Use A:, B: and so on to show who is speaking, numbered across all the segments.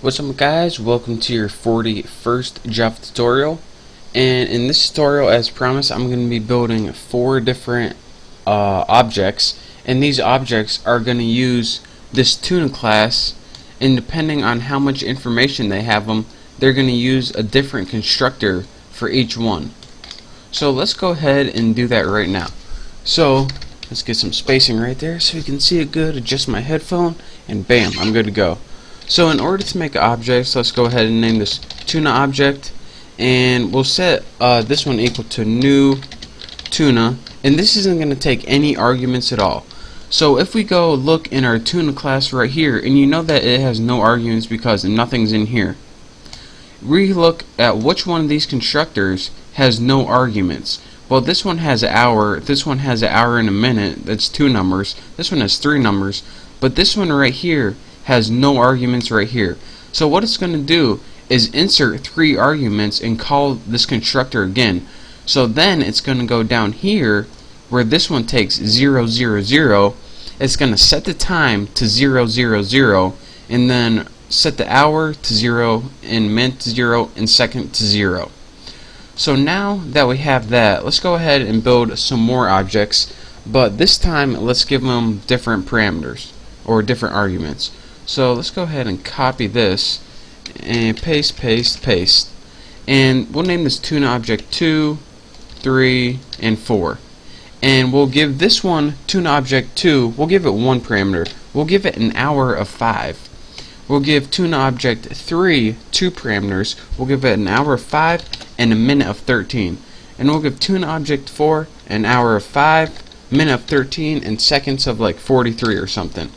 A: What's up guys, welcome to your 41st Java tutorial, and in this tutorial, as promised, I'm going to be building 4 different objects, and these objects are going to use this tuna class, and depending on how much information they have them, they're going to use a different constructor for each one. So let's go ahead and do that right now. So let's get some spacing right there so you can see it good, adjust my headphone, and bam, I'm good to go. So in order to make objects, let's go ahead and name this tuna object, and we'll set this one equal to new tuna, and this isn't going to take any arguments at all. So if we go look in our tuna class right here, and you know that it has no arguments because nothing's in here, we look at which one of these constructors has no arguments. Well, this one has an hour, this one has an hour and a minute, that's 2 numbers, this one has 3 numbers, but this one right here has no arguments right here. So what it's going to do is insert 3 arguments and call this constructor again. So then it's going to go down here where this one takes 0, 0, 0. It's going to set the time to 0, 0, 0, and then set the hour to 0, and minute to 0, and second to 0. So now that we have that, let's go ahead and build some more objects, but this time let's give them different parameters or different arguments. So let's go ahead and copy this and paste, paste, paste, and we'll name this tuna object 2, 3, and 4, and we'll give this one tuna object 2, we'll give it 1 parameter, we'll give it an hour of 5. We'll give tuna object 3 2 parameters, we'll give it an hour of 5 and a minute of 13, and we'll give tuna object 4 an hour of 5, minute of 13, and seconds of like 43 or something.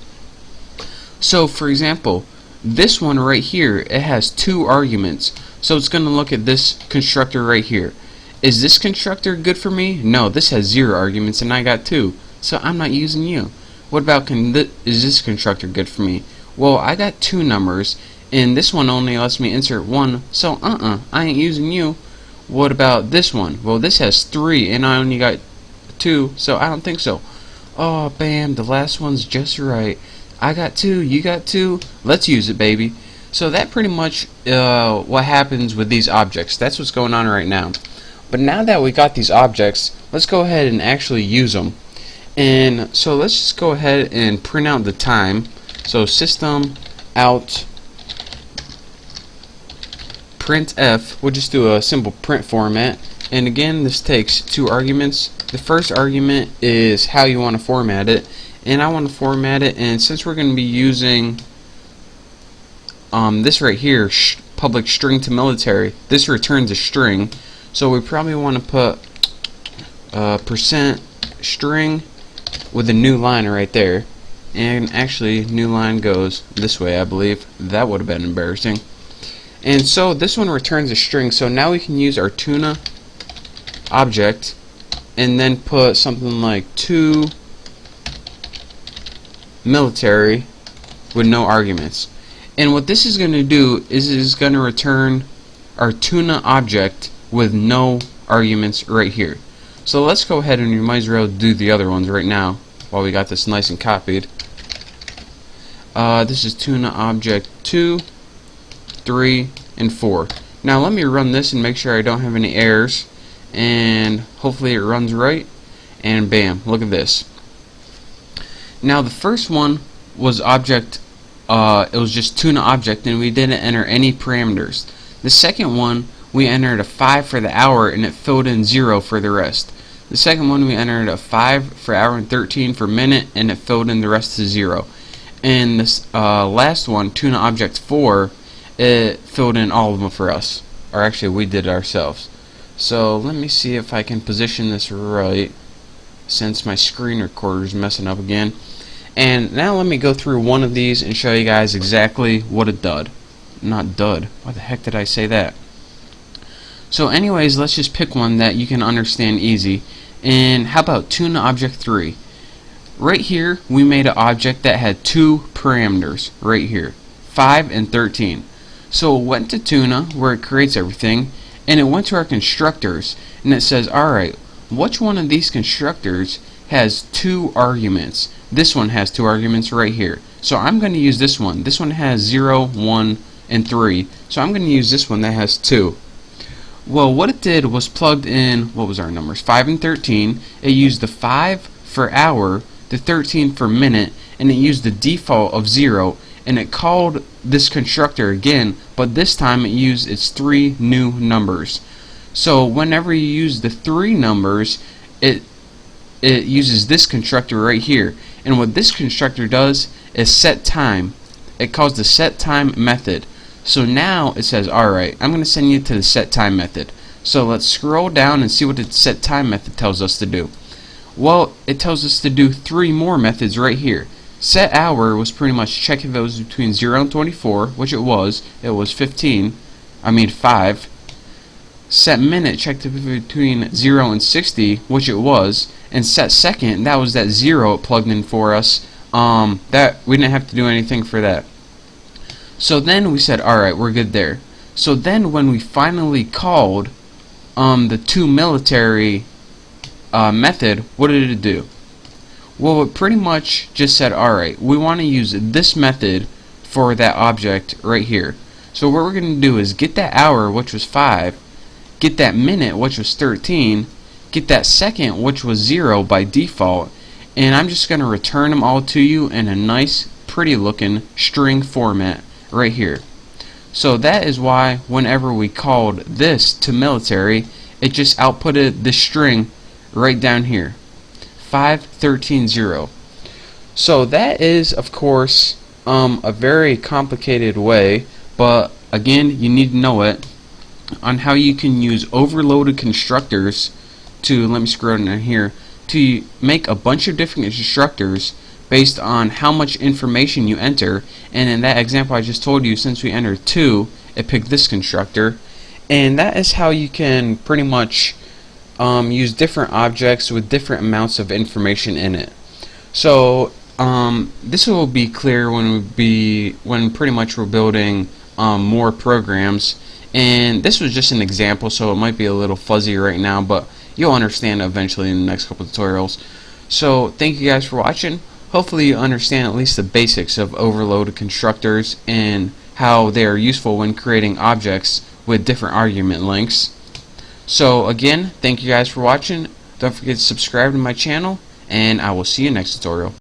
A: So for example, this one right here, it has 2 arguments, so it's going to look at this constructor right here. Is this constructor good for me? No, this has 0 arguments and I got 2, so I'm not using you. What about is this constructor good for me? Well, I got 2 numbers and this one only lets me insert 1, so I ain't using you. What about this one? Well, this has 3 and I only got 2, so I don't think so. Oh, bam, the last one's just right. I got 2, you got 2, let's use it, baby. So that pretty much what happens with these objects. That's what's going on right now. But now that we got these objects, let's go ahead and actually use them. And so let's just go ahead and print out the time. So system out printf, we'll just do a simple print format, and again this takes 2 arguments. The first argument is how you want to format it, and I want to format it, and since we're going to be using this right here, public string to military, this returns a string, so we probably want to put percent string with a new line right there, and actually new line goes this way, I believe. That would have been embarrassing. And so this one returns a string, so now we can use our tuna object and then put something like 2 military with no arguments. And what this is going to do is it's going to return our tuna object with no arguments right here. So let's go ahead and we might as well do the other ones right now while we got this nice and copied. This is tuna object 2, 3, and 4. Now let me run this and make sure I don't have any errors, and hopefully it runs right, and bam, look at this. Now the first one was object, it was just tuna object, and we didn't enter any parameters. The second one we entered a 5 for the hour and it filled in 0 for the rest. The second one we entered a 5 for hour and 13 for minute and it filled in the rest to 0. And this last one, tuna object 4, it filled in all of them for us, or actually we did it ourselves. So let me see if I can position this right, since my screen recorder is messing up again. And now let me go through one of these and show you guys exactly what it did. Not dud. Why the heck did I say that? So anyways, let's just pick one that you can understand easy. And how about tuna object 3? Right here we made an object that had 2 parameters right here, 5 and 13. So it went to tuna where it creates everything, and it went to our constructors and it says, alright, which one of these constructors has 2 arguments? This one has 2 arguments right here. So I'm going to use this one. This one has 0, 1, and 3. So I'm going to use this one that has 2. Well, what it did was plugged in, what was our numbers? 5 and 13. It used the 5 for hour, the 13 for minute, and it used the default of 0, and it called this constructor again, but this time it used its 3 new numbers. So whenever you use the 3 numbers, it uses this constructor right here, and what this constructor does is set time. It calls the set time method. So now it says, alright, I'm going to send you to the set time method. So let's scroll down and see what the set time method tells us to do. Well, it tells us to do 3 more methods right here. Set hour was pretty much check if it was between 0 and 24, which it was. It was 5. Set minute checked if it was between 0 and 60, which it was. And set second, that was that 0 it plugged in for us. That we didn't have to do anything for that. So then we said, alright, we're good there. So then when we finally called the to military method, what did it do? Well, it pretty much just said, alright, we want to use this method for that object right here. So what we're going to do is get that hour, which was 5, get that minute, which was 13, get that second, which was 0 by default, and I'm just going to return them all to you in a nice, pretty looking string format right here. So that is why whenever we called this to military, it just outputted the string right down here, 5130. So that is, of course, a very complicated way, but again, you need to know it, on how you can use overloaded constructors to, let me scroll down here, to make a bunch of different constructors based on how much information you enter. And in that example I just told you, since we entered 2, it picked this constructor. And that is how you can pretty much use different objects with different amounts of information in it. So this will be clear when pretty much we're building more programs. And this was just an example, so it might be a little fuzzy right now, but you'll understand eventually in the next couple of tutorials. So thank you guys for watching. Hopefully you understand at least the basics of overloaded constructors and how they are useful when creating objects with different argument lengths. So again, thank you guys for watching. Don't forget to subscribe to my channel, and I will see you next tutorial.